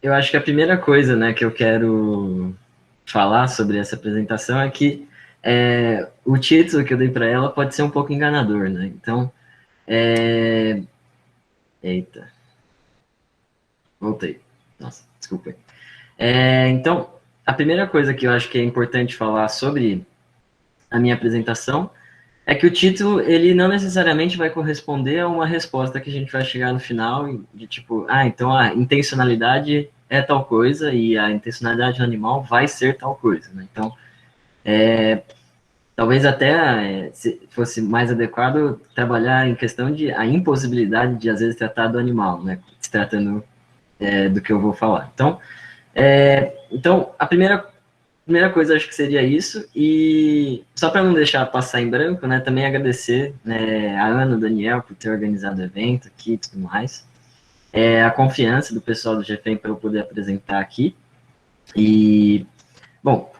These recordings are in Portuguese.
eu acho que a primeira coisa, né, que eu quero falar sobre essa apresentação é que o título que eu dei para ela pode ser um pouco enganador, né? Então, é... eita, voltei. Nossa, desculpa. Então, a primeira coisa que eu acho que é importante falar sobre a minha apresentação é que o título, ele não necessariamente vai corresponder a uma resposta que a gente vai chegar no final, de tipo, então a intencionalidade é tal coisa e a intencionalidade do animal vai ser tal coisa, né? Então, talvez até se fosse mais adequado trabalhar em questão de a impossibilidade de, às vezes, tratar do animal, né? Se tratando do que eu vou falar. Então, a primeira coisa acho que seria isso, e só para não deixar passar em branco, né, também agradecer, né, a Ana, o Daniel, por ter organizado o evento aqui e tudo mais, a confiança do pessoal do GFEM para eu poder apresentar aqui, e, bom,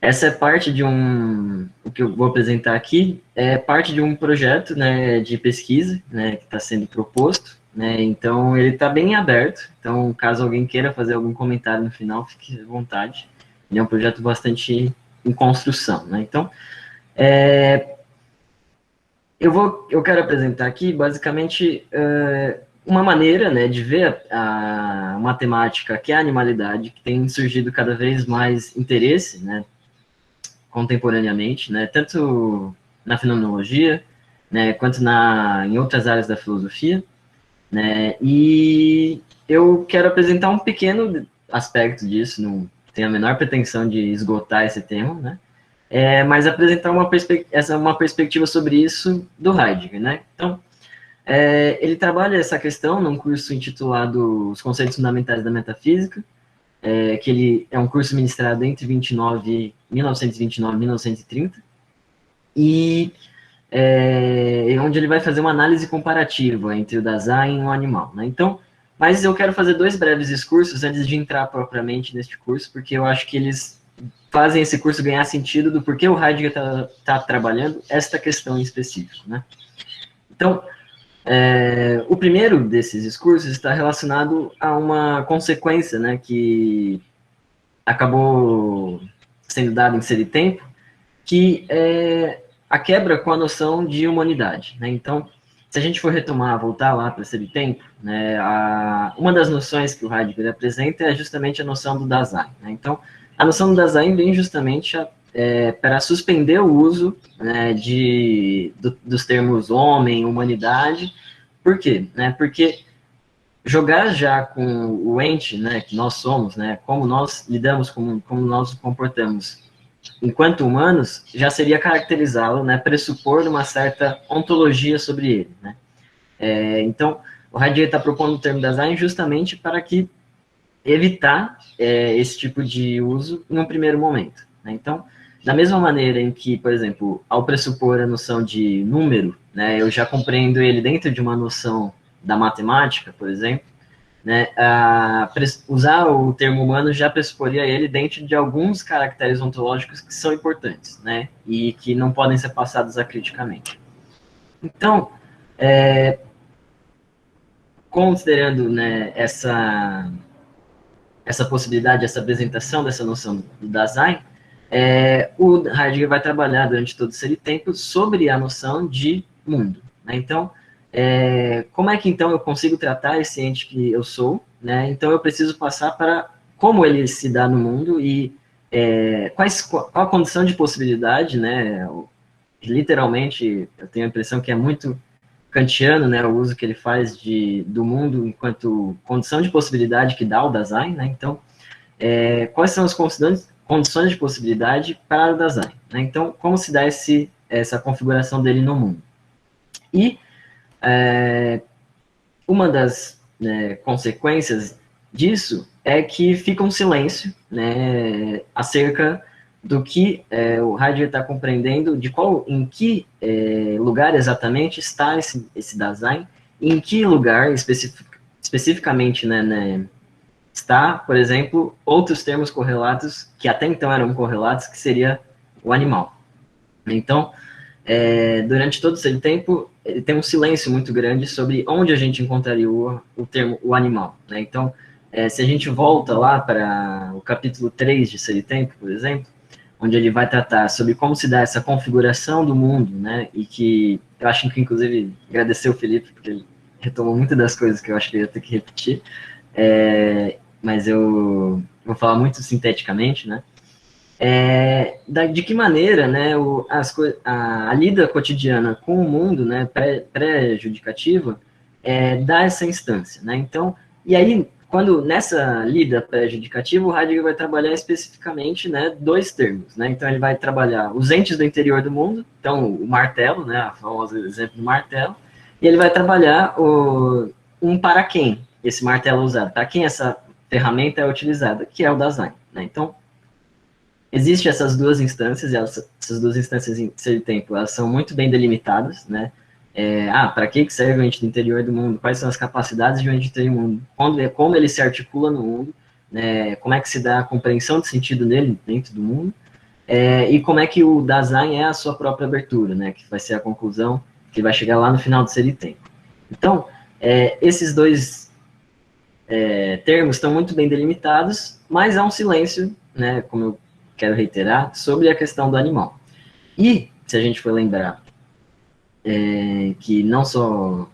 essa é parte de o que eu vou apresentar aqui, é parte de um projeto, né, de pesquisa, né, que está sendo proposto, né, então ele está bem aberto, então caso alguém queira fazer algum comentário no final, fique à vontade. Ele é um projeto bastante em construção, né, então eu quero apresentar aqui basicamente uma maneira, né, de ver a matemática, que é a animalidade, que tem surgido cada vez mais interesse, né, contemporaneamente, né, tanto na fenomenologia, né, quanto em outras áreas da filosofia, né, e eu quero apresentar um pequeno aspecto disso, não tenho a menor pretensão de esgotar esse tema, né, mas apresentar uma perspectiva sobre isso do Heidegger, né. Então, ele trabalha essa questão num curso intitulado Os Conceitos Fundamentais da Metafísica, que ele é um curso ministrado entre 1929 e 1930, e onde ele vai fazer uma análise comparativa entre o Dasein e o animal, né? Então, mas eu quero fazer dois breves discursos antes de entrar propriamente neste curso, porque eu acho que eles fazem esse curso ganhar sentido do porquê o Heidegger está trabalhando esta questão em específico, né? Então, o primeiro desses discursos está relacionado a uma consequência, né, que acabou sendo dada em Ser e Tempo, que é a quebra com a noção de humanidade, né? Então, se a gente for retomar, voltar lá para Ser e Tempo, né, uma das noções que o Heidegger apresenta é justamente a noção do Dasein, né? Então, a noção do Dasein vem justamente para suspender o uso, né, dos termos homem, humanidade. Por quê? Né? Porque jogar já com o ente, né, que nós somos, né, como nós lidamos, como nós nos comportamos enquanto humanos, já seria caracterizá-lo, né, pressupor uma certa ontologia sobre ele, né. Então, o Heidegger está propondo o termo Dasein justamente para que evitar esse tipo de uso em um primeiro momento, né. Então, da mesma maneira em que, por exemplo, ao pressupor a noção de número, né, eu já compreendo ele dentro de uma noção da matemática, por exemplo, né, usar o termo humano já pressuporia ele dentro de alguns caracteres ontológicos que são importantes, né, e que não podem ser passados acriticamente. Então, considerando, né, essa possibilidade, essa apresentação dessa noção do Dasein, o Heidegger vai trabalhar durante todo esse tempo sobre a noção de mundo, né? Então, como é que então eu consigo tratar esse ente que eu sou, né? Então eu preciso passar para como ele se dá no mundo e qual a condição de possibilidade, né? Literalmente, eu tenho a impressão que é muito kantiano, né? O uso que ele faz do mundo enquanto condição de possibilidade que dá o Dasein, né? Então, quais são as condições de possibilidade para o Dasein, né? Então, como se dá essa configuração dele no mundo? E uma das, né, consequências disso é que fica um silêncio, né, acerca do que o Heidegger está compreendendo, em que lugar exatamente está esse Dasein, e em que lugar especificamente, né, está, por exemplo, outros termos correlatos que até então eram correlatos, que seria o animal. Então, durante todo esse tempo, ele tem um silêncio muito grande sobre onde a gente encontraria o termo o animal, né? Então, Se a gente volta lá para o capítulo 3 de Ser e Tempo, por exemplo, onde ele vai tratar sobre como se dá essa configuração do mundo, né, e que eu acho que, inclusive, agradecer o Felipe, porque ele retomou muitas das coisas que eu acho que eu ia ter que repetir, mas eu vou falar muito sinteticamente, né, de que maneira, né, a lida cotidiana com o mundo, né, pré-judicativa, dá essa instância, né, então, e aí, quando nessa lida pré-judicativa, o Heidegger vai trabalhar especificamente, né, dois termos, né, então ele vai trabalhar os entes do interior do mundo, então o martelo, né, a famosa exemplo do martelo, e ele vai trabalhar para quem esse martelo é usado, para quem essa ferramenta é utilizada, que é o Dasein, né, então, existem essas duas instâncias, e essas duas instâncias em seu tempo, elas são muito bem delimitadas, né? Para que serve o ente do interior do mundo? Quais são as capacidades de um ente do interior do mundo? Como ele se articula no mundo? Né? Como é que se dá a compreensão de sentido nele dentro do mundo? E como é que o Dasein é a sua própria abertura, né? Que vai ser a conclusão que vai chegar lá no final do Ser e Tempo. Então, esses dois termos estão muito bem delimitados, mas há um silêncio, né? Como eu quero reiterar, sobre a questão do animal. E, se a gente for lembrar que não só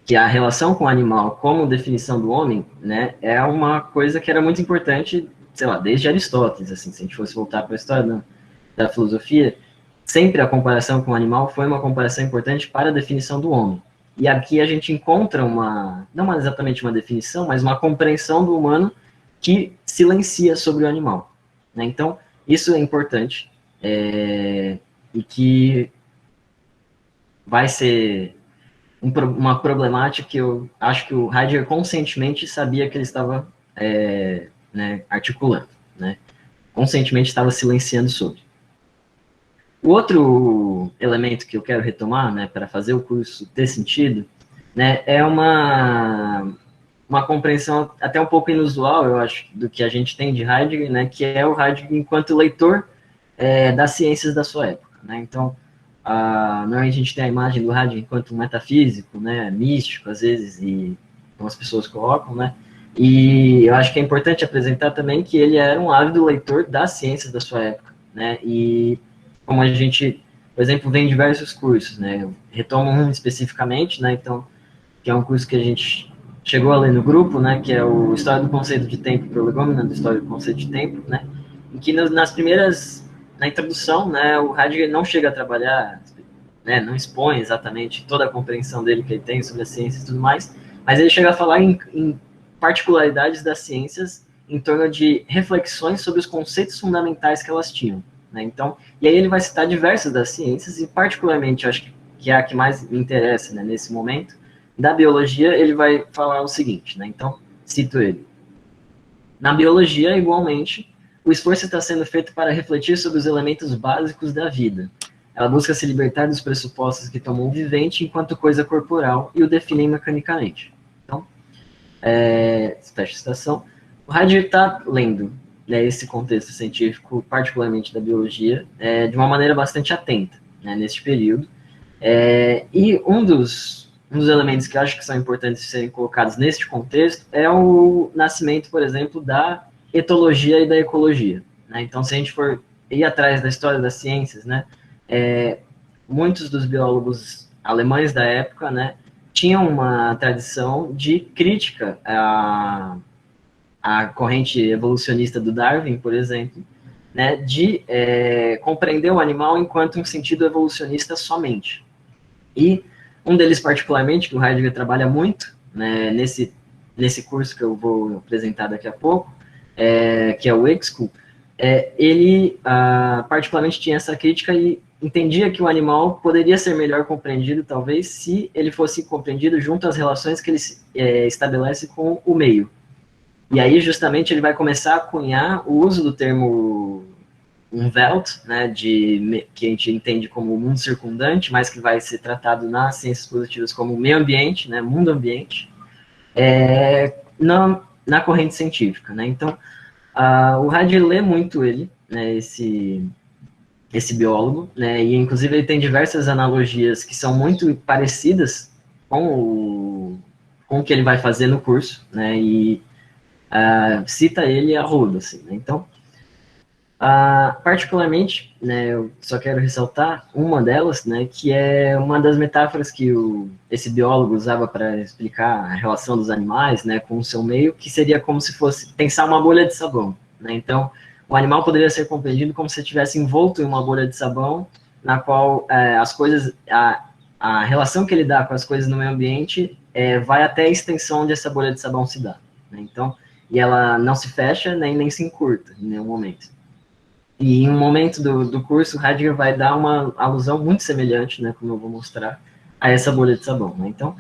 que a relação com o animal como definição do homem, né, é uma coisa que era muito importante, sei lá, desde Aristóteles, assim, se a gente fosse voltar para a história da filosofia, sempre a comparação com o animal foi uma comparação importante para a definição do homem. E aqui a gente encontra não exatamente uma definição, mas uma compreensão do humano que silencia sobre o animal. Né? Então, isso é importante e que vai ser uma problemática que eu acho que o Heidegger conscientemente sabia que ele estava né, articulando, né? Conscientemente estava silenciando sobre. O outro elemento que eu quero retomar, né, para fazer o curso ter sentido, né, é uma compreensão até um pouco inusual, eu acho, do que a gente tem de Heidegger, né, que é o Heidegger enquanto leitor das ciências da sua época. Né? Então, normalmente a gente tem a imagem do Heidegger enquanto metafísico, né, místico, às vezes, e como as pessoas colocam, né? E eu acho que é importante apresentar também que ele era um ávido leitor das ciências da sua época, né? E como a gente, por exemplo, vê em diversos cursos, né? Eu retomo um especificamente, né? Então, que é um curso que a gente chegou a ler no grupo, né? Que é o História do Conceito de Tempo, Prolegômena do História do Conceito de Tempo, né? Em que nas primeiras, na introdução, né? O Heidegger não chega a trabalhar, né? Não expõe exatamente toda a compreensão dele que ele tem sobre a ciência e tudo mais, mas ele chega a falar em particularidades das ciências em torno de reflexões sobre os conceitos fundamentais que elas tinham. Né? Então, e aí ele vai citar diversas das ciências, e particularmente, eu acho que é a que mais me interessa, né, nesse momento, da biologia, ele vai falar o seguinte, né? Então, cito ele. Na biologia, igualmente, o esforço está sendo feito para refletir sobre os elementos básicos da vida. Ela busca se libertar dos pressupostos que tomam o vivente enquanto coisa corporal e o definem mecanicamente. Então, fecha a citação. O Heidegger está lendo, né, esse contexto científico, particularmente da biologia, de uma maneira bastante atenta, né, neste período. E um dos elementos que eu acho que são importantes de serem colocados neste contexto é o nascimento, por exemplo, da etologia e da ecologia. Né? Então, se a gente for ir atrás da história das ciências, né, muitos dos biólogos alemães da época, né, tinham uma tradição de crítica à corrente evolucionista do Darwin, por exemplo, né, de compreender o animal enquanto um sentido evolucionista somente. E um deles particularmente, que o Heidegger trabalha muito, né, nesse curso que eu vou apresentar daqui a pouco, que é o Excul, ele particularmente tinha essa crítica e entendia que o animal poderia ser melhor compreendido, talvez, se ele fosse compreendido junto às relações que ele estabelece com o meio. E aí, justamente, ele vai começar a cunhar o uso do termo Umwelt, né, que a gente entende como o mundo circundante, mas que vai ser tratado nas ciências positivas como meio ambiente, né, mundo ambiente, na corrente científica. Né? Então, o Heidegger lê muito ele, né, esse biólogo, né, e inclusive ele tem diversas analogias que são muito parecidas com o que ele vai fazer no curso, né, e cita ele a rodo, assim, né? Então, particularmente, né, eu só quero ressaltar uma delas, né, que é uma das metáforas que esse biólogo usava para explicar a relação dos animais, né, com o seu meio, que seria como se fosse pensar uma bolha de sabão, né? Então, o animal poderia ser compreendido como se estivesse envolto em uma bolha de sabão, na qual as coisas, a relação que ele dá com as coisas no meio ambiente vai até a extensão onde essa bolha de sabão se dá, né? Então, e ela não se fecha nem se encurta em nenhum momento. E em um momento do curso, o Heidegger vai dar uma alusão muito semelhante, né, como eu vou mostrar, a essa bolha de sabão, né? Então,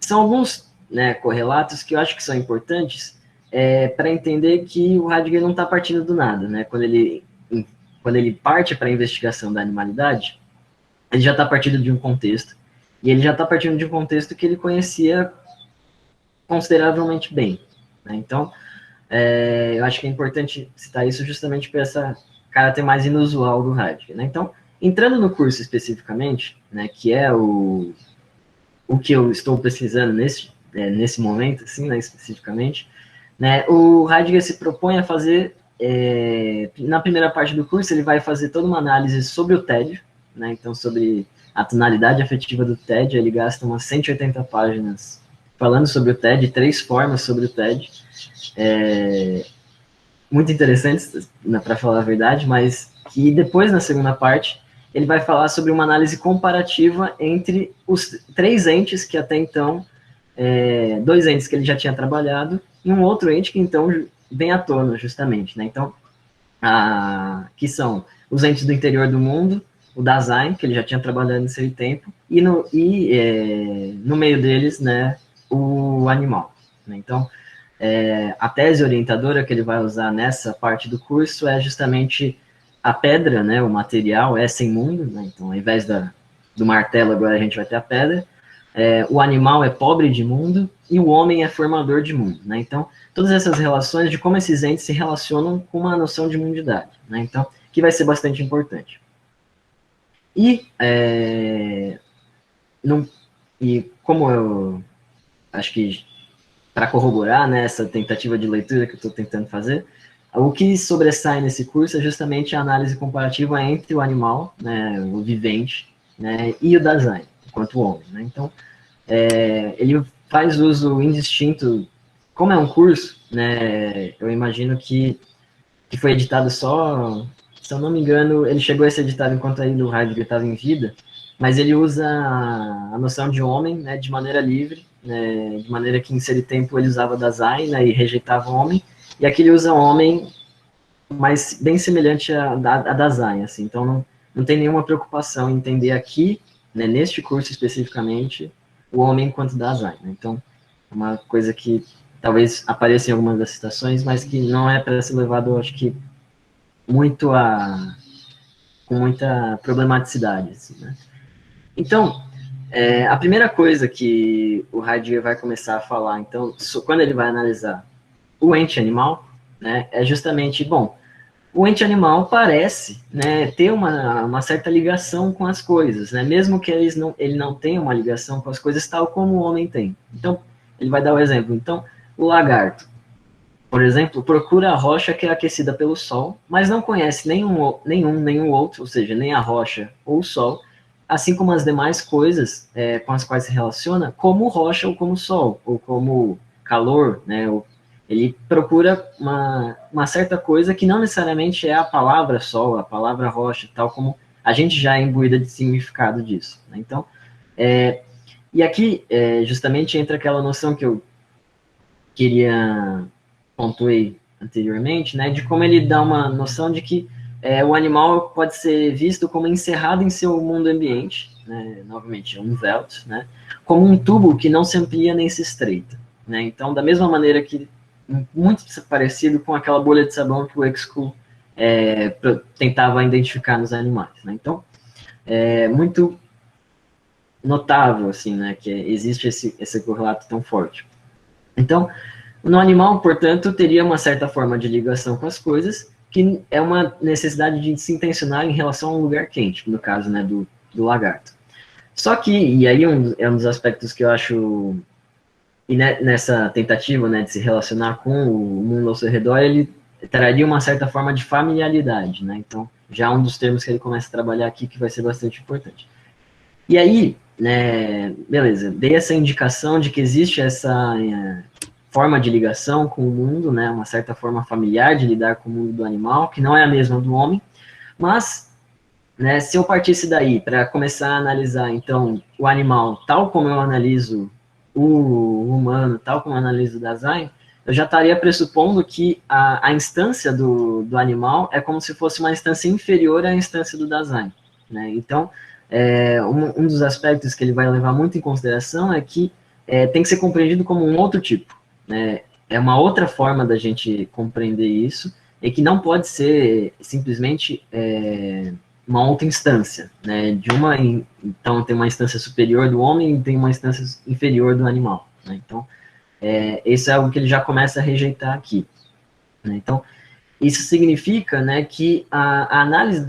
são alguns, né, correlatos que eu acho que são importantes para entender que o Heidegger não está partindo do nada, né? Quando ele parte para a investigação da animalidade, ele já está partindo de um contexto, e ele já está partindo de um contexto que ele conhecia consideravelmente bem, né? Então, eu acho que é importante citar isso justamente por esse caráter mais inusual do Heidegger, né? Então, entrando no curso especificamente, né, que é o que eu estou pesquisando nesse momento, assim, né, especificamente, né, o Heidegger se propõe a fazer, na primeira parte do curso, ele vai fazer toda uma análise sobre o tédio, né, então sobre a tonalidade afetiva do tédio. Ele gasta umas 180 páginas falando sobre o TED, 3 formas sobre o TED, muito interessantes, para falar a verdade, mas que depois, na segunda parte, ele vai falar sobre uma análise comparativa entre os 3 entes que até então, 2 entes que ele já tinha trabalhado, e um outro ente que então vem à tona, justamente, né? Então, que são os entes do interior do mundo, o Dasein, que ele já tinha trabalhado nesse tempo, e no meio deles, né, o animal, né? Então, a tese orientadora que ele vai usar nessa parte do curso é justamente a pedra, né, o material é sem mundo, né? Então, ao invés do martelo, agora a gente vai ter a pedra. O animal é pobre de mundo e o homem é formador de mundo, né? Então, todas essas relações de como esses entes se relacionam com uma noção de mundidade, né? Então, que vai ser bastante importante. E, como eu acho que para corroborar, né, essa tentativa de leitura que eu estou tentando fazer, o que sobressai nesse curso é justamente a análise comparativa entre o animal, né, o vivente, né, e o Dasein, enquanto homem, né? Então, ele faz uso indistinto, como é um curso, né, eu imagino que foi editado só, se eu não me engano, ele chegou a ser editado enquanto ainda o Heidegger estava em vida, mas ele usa a noção de homem, né, de maneira livre, né, de maneira que em seu tempo ele usava Dasein, né, e rejeitava o homem, e aqui ele usa homem, mas bem semelhante a Dasein, assim. Então não tem nenhuma preocupação em entender aqui, né, neste curso especificamente, o homem enquanto Dasein, né? Então é uma coisa que talvez apareça em algumas das citações, mas que não é para ser levado, acho que, com muita problematicidade, assim, né? Então, a primeira coisa que o Heidegger vai começar a falar, então, quando ele vai analisar o ente animal, né, é justamente, bom, o ente animal parece, né, ter uma certa ligação com as coisas, né, mesmo que ele não tenha uma ligação com as coisas tal como o homem tem. Então, ele vai dar o exemplo. Então, o lagarto, por exemplo, procura a rocha que é aquecida pelo sol, mas não conhece nem o outro, ou seja, nem a rocha ou o sol, assim como as demais coisas com as quais se relaciona, como rocha ou como sol, ou como calor, né? Ele procura uma certa coisa que não necessariamente é a palavra sol, a palavra rocha, tal como a gente já é imbuída de significado disso, né? Então, e aqui justamente entra aquela noção que eu pontuei anteriormente, né, de como ele dá uma noção de que o animal pode ser visto como encerrado em seu mundo ambiente, né, novamente, um Welt, né, como um tubo que não se amplia nem se estreita, né? Então, da mesma maneira que, muito parecido com aquela bolha de sabão que o Excu tentava identificar nos animais, né? Então, é muito notável, assim, né, que existe esse correlato tão forte. Então, no animal, portanto, teria uma certa forma de ligação com as coisas, que é uma necessidade de se intencionar em relação a um lugar quente, no caso, né, do lagarto. Só que, e aí é um dos aspectos que eu acho e nessa tentativa, né, de se relacionar com o mundo ao seu redor, ele traria uma certa forma de familiaridade, né? Então, já um dos termos que ele começa a trabalhar aqui que vai ser bastante importante. E aí, né, beleza, dei essa indicação de que existe essa forma de ligação com o mundo, né, uma certa forma familiar de lidar com o mundo do animal, que não é a mesma do homem, mas, né, se eu partisse daí para começar a analisar, então, o animal tal como eu analiso o humano, tal como eu analiso o Dasein, eu já estaria pressupondo que a instância do animal é como se fosse uma instância inferior à instância do Dasein, né? Então, um dos aspectos que ele vai levar muito em consideração é que tem que ser compreendido como um outro tipo, né? É uma outra forma da gente compreender isso, e que não pode ser simplesmente uma outra instância, né? Então, tem uma instância superior do homem e tem uma instância inferior do animal, né? Então, isso é algo que ele já começa a rejeitar aqui, né? Então, isso significa, né, que a análise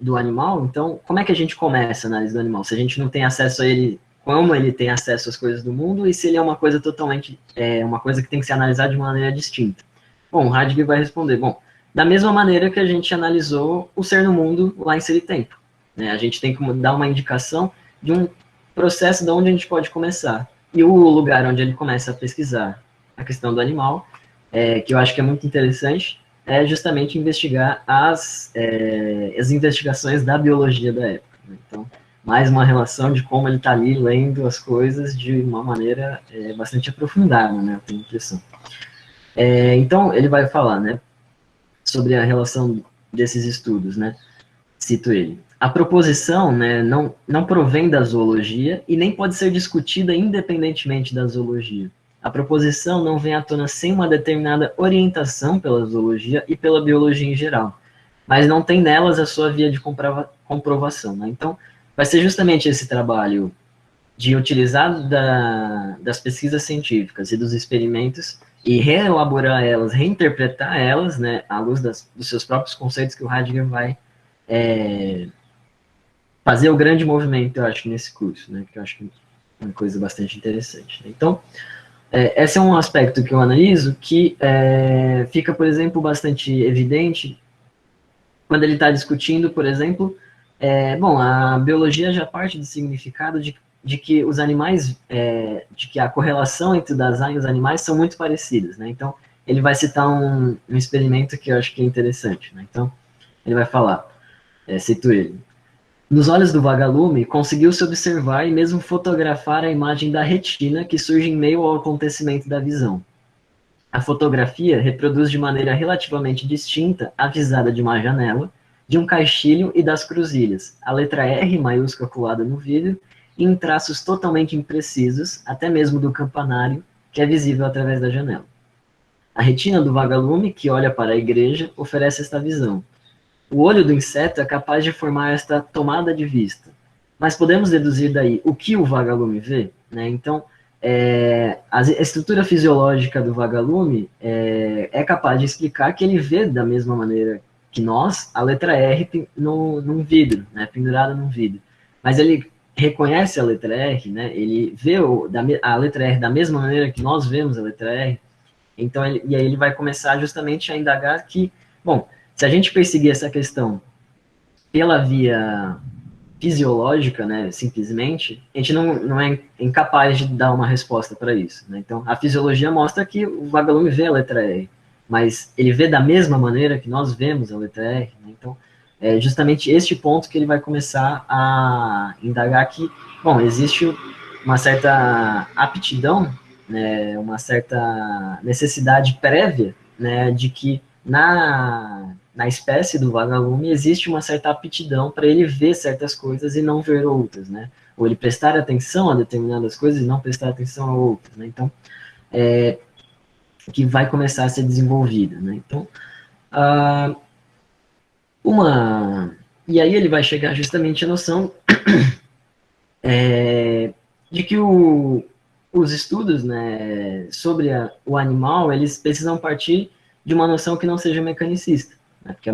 do animal, então, como é que a gente começa a análise do animal? Se a gente não tem acesso a ele, como ele tem acesso às coisas do mundo, e se ele é uma coisa totalmente, uma coisa que tem que ser analisada de uma maneira distinta? Bom, o Heidegger vai responder, bom, da mesma maneira que a gente analisou o ser no mundo lá em Ser e Tempo, né? A gente tem que dar uma indicação de um processo de onde a gente pode começar. E o lugar onde ele começa a pesquisar a questão do animal, que eu acho que é muito interessante, é justamente investigar as investigações da biologia da época, né? Então, mais uma relação de como ele está ali lendo as coisas de uma maneira bastante aprofundada, né? Eu tenho a impressão. Então, ele vai falar, né, sobre a relação desses estudos, né? Cito ele. A proposição, né, não provém da zoologia e nem pode ser discutida independentemente da zoologia. A proposição não vem à tona sem uma determinada orientação pela zoologia e pela biologia em geral, mas não tem nelas a sua via de comprovação, né? Então, vai ser justamente esse trabalho de utilizar das pesquisas científicas e dos experimentos e reelaborar elas, reinterpretar elas, né, à luz dos seus próprios conceitos, que o Heidegger vai fazer o grande movimento, eu acho, nesse curso, né, que eu acho que é uma coisa bastante interessante. Então, esse é um aspecto que eu analiso que fica, por exemplo, bastante evidente quando ele está discutindo, por exemplo, bom, a biologia já parte do significado de que os animais, de que a correlação entre o Dasein e os animais são muito parecidas, né? Então, ele vai citar um experimento que eu acho que é interessante, né? Então, ele vai falar, cito ele, nos olhos do vagalume, conseguiu-se observar e mesmo fotografar a imagem da retina que surge em meio ao acontecimento da visão. A fotografia reproduz de maneira relativamente distinta a visada de uma janela, de um caixilho e das cruzilhas, a letra R maiúscula colada no vidro, e em traços totalmente imprecisos, até mesmo do campanário, que é visível através da janela. A retina do vagalume, que olha para a igreja, oferece esta visão. O olho do inseto é capaz de formar esta tomada de vista. Mas podemos deduzir daí o que o vagalume vê, né? Então, a estrutura fisiológica do vagalume é capaz de explicar que ele vê da mesma maneira que nós a letra R num vidro, né, pendurada num vidro. Mas ele reconhece a letra R, né, ele vê a letra R da mesma maneira que nós vemos a letra R. Então, e aí ele vai começar justamente a indagar que, bom, se a gente perseguir essa questão pela via fisiológica, né, simplesmente, a gente não é incapaz de dar uma resposta para isso, né? Então, a fisiologia mostra que o vagalume vê a letra R, mas ele vê da mesma maneira que nós vemos a letra R, né? Então, é justamente este ponto que ele vai começar a indagar que, bom, existe uma certa aptidão, né, uma certa necessidade prévia, né, de que na espécie do vagalume existe uma certa aptidão para ele ver certas coisas e não ver outras, né? Ou ele prestar atenção a determinadas coisas e não prestar atenção a outras, né? Então, que vai começar a ser desenvolvida, né? Então, e aí ele vai chegar justamente à noção de que os estudos, né, sobre o animal, eles precisam partir de uma noção que não seja mecanicista, né, porque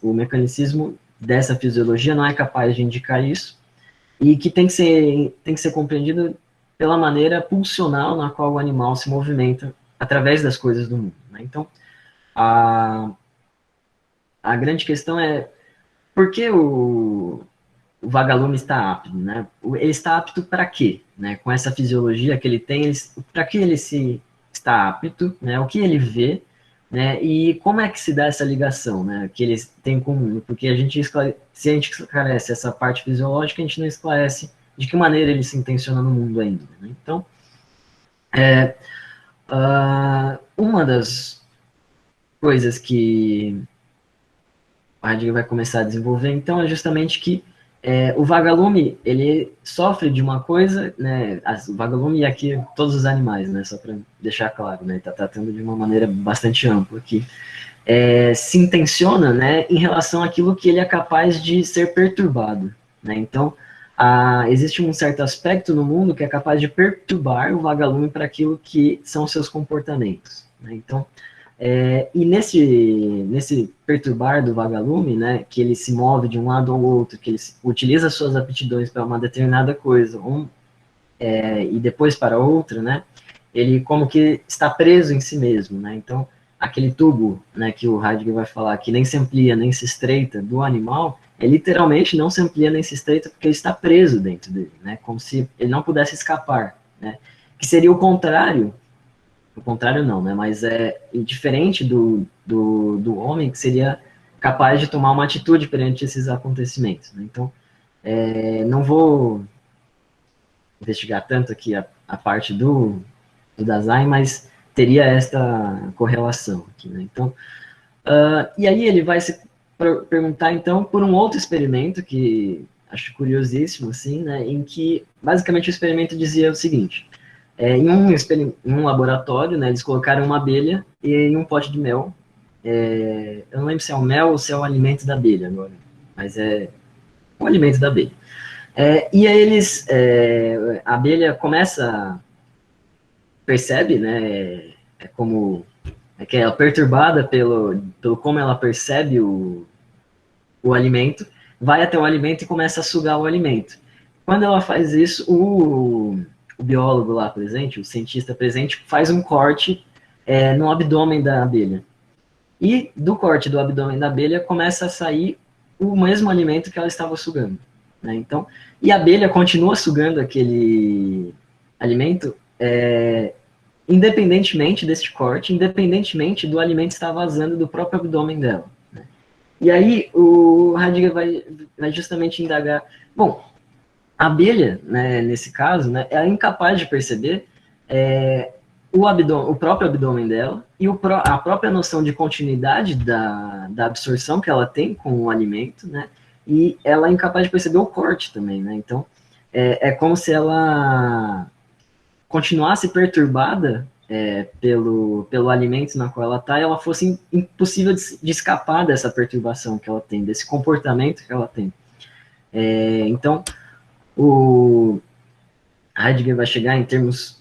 o mecanicismo dessa fisiologia não é capaz de indicar isso, e que tem que ser compreendido pela maneira pulsional na qual o animal se movimenta através das coisas do mundo, né? Então, a grande questão é por que o vagalume está apto, né? Ele está apto para quê, né? Com essa fisiologia que ele tem, para que ele se está apto, né? O que ele vê, né? E como é que se dá essa ligação, né? Que eles têm comum, porque se a gente esclarece essa parte fisiológica, a gente não esclarece de que maneira ele se intenciona no mundo ainda, né? Então, uma das coisas que a Heidegger vai começar a desenvolver, então, é justamente que o vagalume, ele sofre de uma coisa, né, o vagalume e aqui todos os animais, né, só para deixar claro, né, está tratando de uma maneira bastante ampla aqui, se intenciona, né, em relação àquilo que ele é capaz de ser perturbado, né, então, existe um certo aspecto no mundo que é capaz de perturbar o vagalume para aquilo que são seus comportamentos, né, então, e nesse perturbar do vagalume, né, que ele se move de um lado ao outro, que ele utiliza suas aptidões para uma determinada coisa, e depois para outra, né, ele como que está preso em si mesmo, né, então aquele tubo, né, que o Heidegger vai falar, que nem se amplia nem se estreita do animal, literalmente não se amplia nem se estreita porque ele está preso dentro dele, né, como se ele não pudesse escapar, né, que seria o contrário não, né? Mas é diferente do homem que seria capaz de tomar uma atitude perante esses acontecimentos, né? Então, não vou investigar tanto aqui a parte do Dasein, mas teria esta correlação aqui, né? Então, e aí ele vai se perguntar, então, por um outro experimento que acho curiosíssimo, assim, né? Em que, basicamente, o experimento dizia o seguinte: em um laboratório, né, eles colocaram uma abelha em um pote de mel. Eu não lembro se é o mel ou se é o alimento da abelha agora, mas é o alimento da abelha. E aí a abelha percebe, né, como que ela é perturbada pelo como ela percebe o alimento, vai até o alimento e começa a sugar o alimento. Quando ela faz isso, o biólogo lá presente, o cientista presente, faz um corte no abdômen da abelha. E do corte do abdômen da abelha começa a sair o mesmo alimento que ela estava sugando, né? Então, e a abelha continua sugando aquele alimento independentemente deste corte, independentemente do alimento estar vazando do próprio abdômen dela. Né? E aí o Heidegger vai justamente indagar, bom, a abelha, né, nesse caso, né, é incapaz de perceber o próprio abdômen dela e a própria noção de continuidade da absorção que ela tem com o alimento, né, e ela é incapaz de perceber o corte também, né, então é como se ela continuasse perturbada pelo alimento na qual ela está, e ela fosse impossível de escapar dessa perturbação que ela tem, desse comportamento que ela tem. Então, o Heidegger vai chegar em termos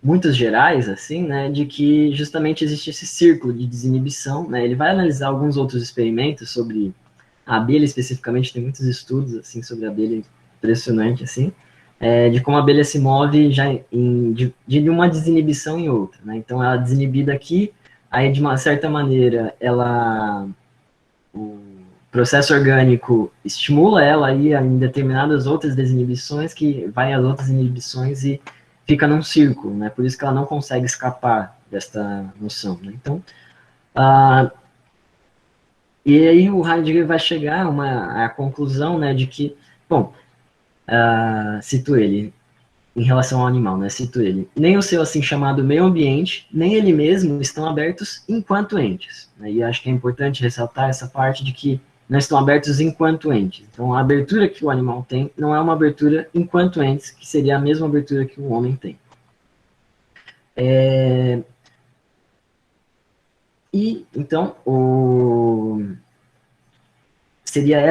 muito gerais, assim, né, de que justamente existe esse círculo de desinibição, né, ele vai analisar alguns outros experimentos sobre a abelha especificamente, tem muitos estudos, assim, sobre a abelha, impressionante, assim, de como a abelha se move já de uma desinibição em outra, né, então ela é desinibida aqui, aí de uma certa maneira o processo orgânico estimula ela aí em determinadas outras desinibições que vai às outras inibições e fica num círculo, né? Por isso que ela não consegue escapar desta noção, né? Então, e aí o Heidegger vai chegar à conclusão, né, de que, bom, cito ele, em relação ao animal, né, cito ele, nem o seu assim chamado meio ambiente, nem ele mesmo estão abertos enquanto entes. Né, e acho que é importante ressaltar essa parte de que não estão abertos enquanto entes. Então, a abertura que o animal tem não é uma abertura enquanto entes, que seria a mesma abertura que o homem tem. E, então, seria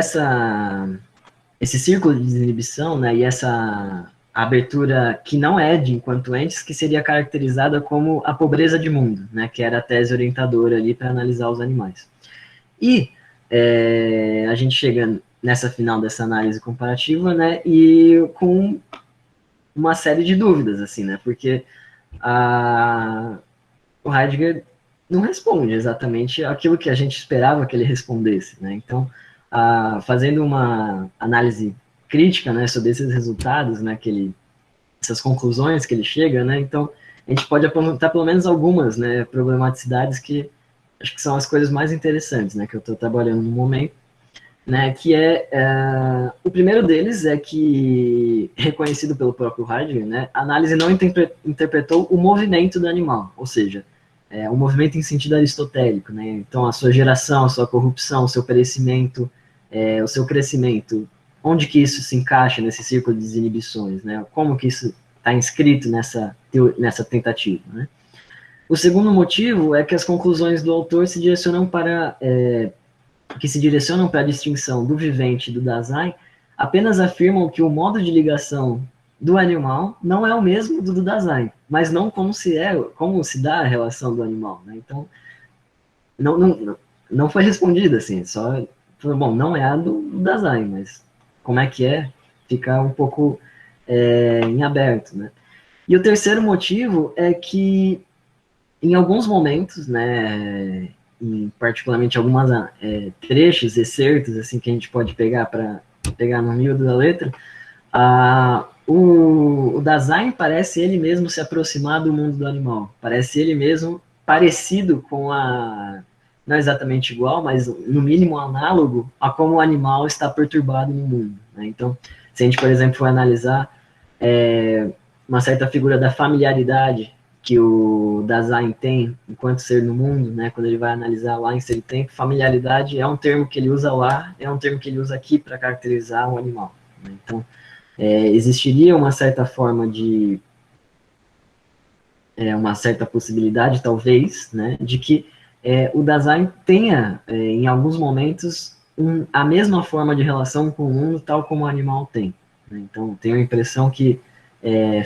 esse círculo de desinibição, né, e essa abertura que não é de enquanto entes, que seria caracterizada como a pobreza de mundo, né, que era a tese orientadora ali para analisar os animais. E a gente chega nessa final dessa análise comparativa, né, e com uma série de dúvidas, assim, né? Porque o Heidegger não responde exatamente aquilo que a gente esperava que ele respondesse, né? Então, fazendo uma análise crítica, né, sobre esses resultados, né, essas conclusões que ele chega, né? Então, a gente pode apontar pelo menos algumas, né, problematicidades que acho que são as coisas mais interessantes, né, que eu estou trabalhando no momento, né, que o primeiro deles é que, reconhecido pelo próprio Heidegger, né, a análise não interpretou o movimento do animal, ou seja, o movimento em sentido aristotélico, né, então a sua geração, a sua corrupção, o seu perecimento, o seu crescimento, onde que isso se encaixa nesse círculo de desinibições, né, como que isso está inscrito nessa tentativa, né. O segundo motivo é que as conclusões do autor se direcionam para a distinção do vivente e do Dasein, apenas afirmam que o modo de ligação do animal não é o mesmo do Dasein, mas não como se dá a relação do animal, né? Então, não foi respondido assim, só falou, bom, não é a do Dasein, mas como é que é? Fica um pouco em aberto, né? E o terceiro motivo é que em alguns momentos, né, particularmente algumas trechos, excertos, assim, que a gente pode pegar para pegar no miúdo da letra, o Dasein parece ele mesmo se aproximar do mundo do animal, parece ele mesmo parecido com não exatamente igual, mas no mínimo análogo a como o animal está perturbado no mundo, né? Então, se a gente, por exemplo, for analisar uma certa figura da familiaridade que o Dasein tem enquanto ser no mundo, né, quando ele vai analisar lá em seu tempo, familiaridade é um termo que ele usa lá, é um termo que ele usa aqui para caracterizar um animal, né? Então, existiria uma certa forma de uma certa possibilidade, talvez, né, de que o Dasein tenha, em alguns momentos, a mesma forma de relação com o mundo, tal como o animal tem, né? Então, tenho a impressão que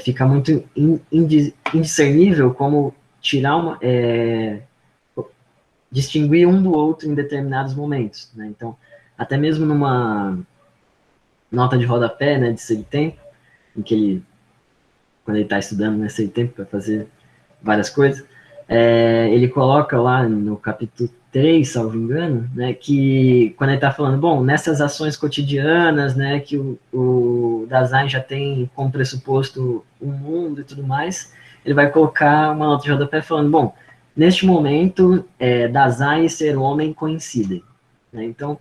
fica muito indiscernível como distinguir um do outro em determinados momentos, né? Então, até mesmo numa nota de rodapé, né, de Seu Tempo, em que quando ele está estudando nesse tempo para fazer várias coisas, ele coloca lá no capítulo 3, salvo engano, né, que quando ele está falando, bom, nessas ações cotidianas, né, que o Dasein já tem como pressuposto o mundo e tudo mais, ele vai colocar uma nota de rodapé falando, bom, neste momento, Dasein e ser homem coincidem, né? Então,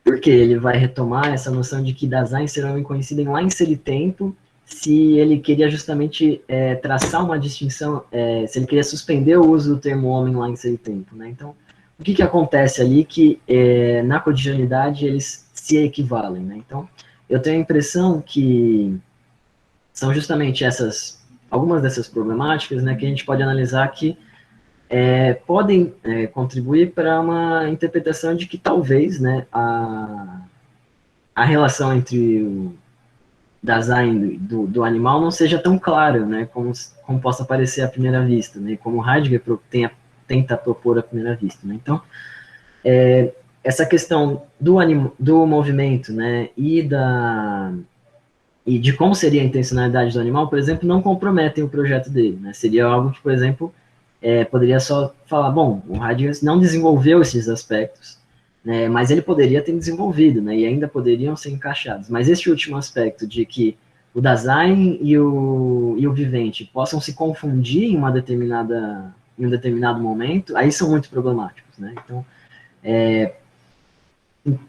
porque ele vai retomar essa noção de que Dasein e ser homem coincidem lá em Seu Tempo, se ele queria justamente traçar uma distinção, se ele queria suspender o uso do termo homem lá em Seu Tempo, né? Então, o que acontece ali que na cotidianidade eles se equivalem, né? Então, eu tenho a impressão que são justamente algumas dessas problemáticas, né, que a gente pode analisar que podem contribuir para uma interpretação de que talvez, né, a relação entre o Dasein do animal não seja tão clara, né, como possa parecer à primeira vista, né, como Heidegger tenta propor à primeira vista, né. Então, essa questão do movimento, né, e de como seria a intencionalidade do animal, por exemplo, não comprometem o projeto dele, né, seria algo que, por exemplo, poderia só falar, bom, o Heidegger não desenvolveu esses aspectos, né, mas ele poderia ter desenvolvido, né, e ainda poderiam ser encaixados. Mas este último aspecto de que o Dasein e o vivente possam se confundir em um determinado momento, aí são muito problemáticos, né? Então,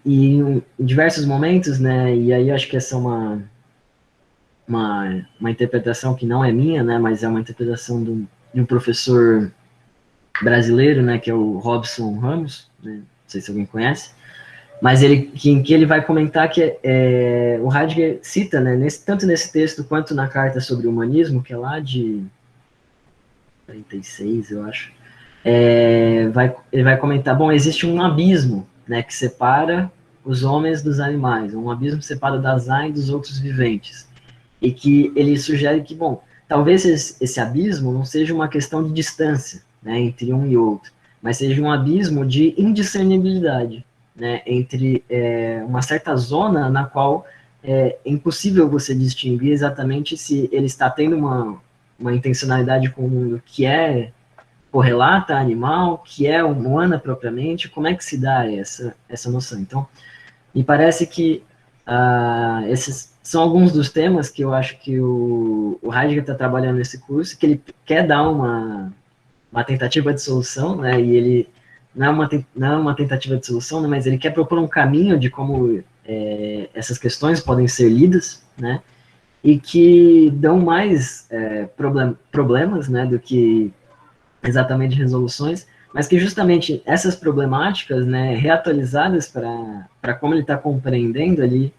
e em diversos momentos, né, e aí acho que essa é uma interpretação que não é minha, né, mas é uma interpretação de um professor brasileiro, né, que é o Robson Ramos, né, não sei se alguém conhece, mas em que ele vai comentar que o Heidegger cita, né, tanto nesse texto quanto na carta sobre o humanismo, que é lá de 46, eu acho, ele vai comentar, bom, existe um abismo, né, que separa os homens dos animais, um abismo que separa o Dasein dos outros viventes, e que ele sugere que, bom, talvez esse abismo não seja uma questão de distância, né, entre um e outro, mas seja um abismo de indiscernibilidade, né, entre uma certa zona na qual é impossível você distinguir exatamente se ele está tendo uma intencionalidade com o mundo que é correlata animal, que é humana propriamente, como é que se dá essa noção? Então, me parece que esses são alguns dos temas que eu acho que o Heidegger está trabalhando nesse curso, que ele quer dar uma tentativa de solução, né, e ele não é uma tentativa de solução, né, mas ele quer propor um caminho de como essas questões podem ser lidas, né, e que dão mais problemas, né, do que exatamente resoluções, mas que justamente essas problemáticas, né, reatualizadas para como ele está compreendendo ali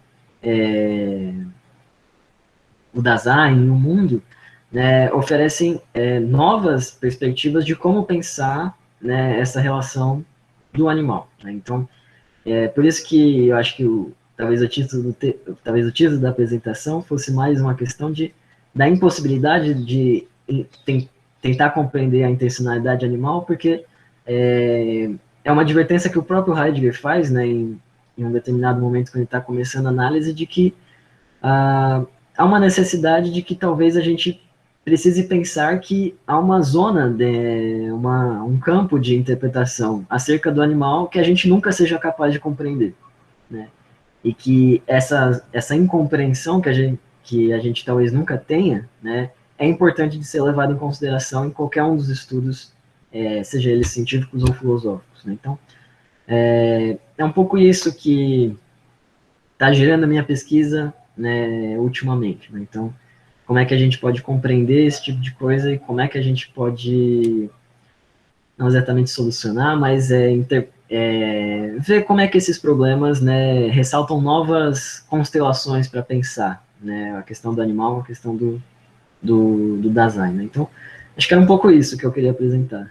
o Dasein, o mundo, né, oferecem novas perspectivas de como pensar, né, essa relação do animal. Né? Então, por isso que eu acho que talvez o título da apresentação fosse mais uma questão da impossibilidade de tentar compreender a intencionalidade animal, porque é uma advertência que o próprio Heidegger faz, né, em um determinado momento, quando ele está começando a análise, de que há uma necessidade de que talvez a gente precise pensar que há uma zona, um campo de interpretação acerca do animal que a gente nunca seja capaz de compreender, né? E que essa incompreensão que a gente talvez nunca tenha, né, é importante de ser levado em consideração em qualquer um dos estudos, seja eles científicos ou filosóficos. Né? Então, é um pouco isso que está gerando a minha pesquisa, né, ultimamente. Né? Então, como é que a gente pode compreender esse tipo de coisa e como é que a gente pode, não exatamente solucionar, mas ver como é que esses problemas, né, ressaltam novas constelações para pensar, né, a questão do animal, a questão do Dasein. Né? Então, acho que era um pouco isso que eu queria apresentar.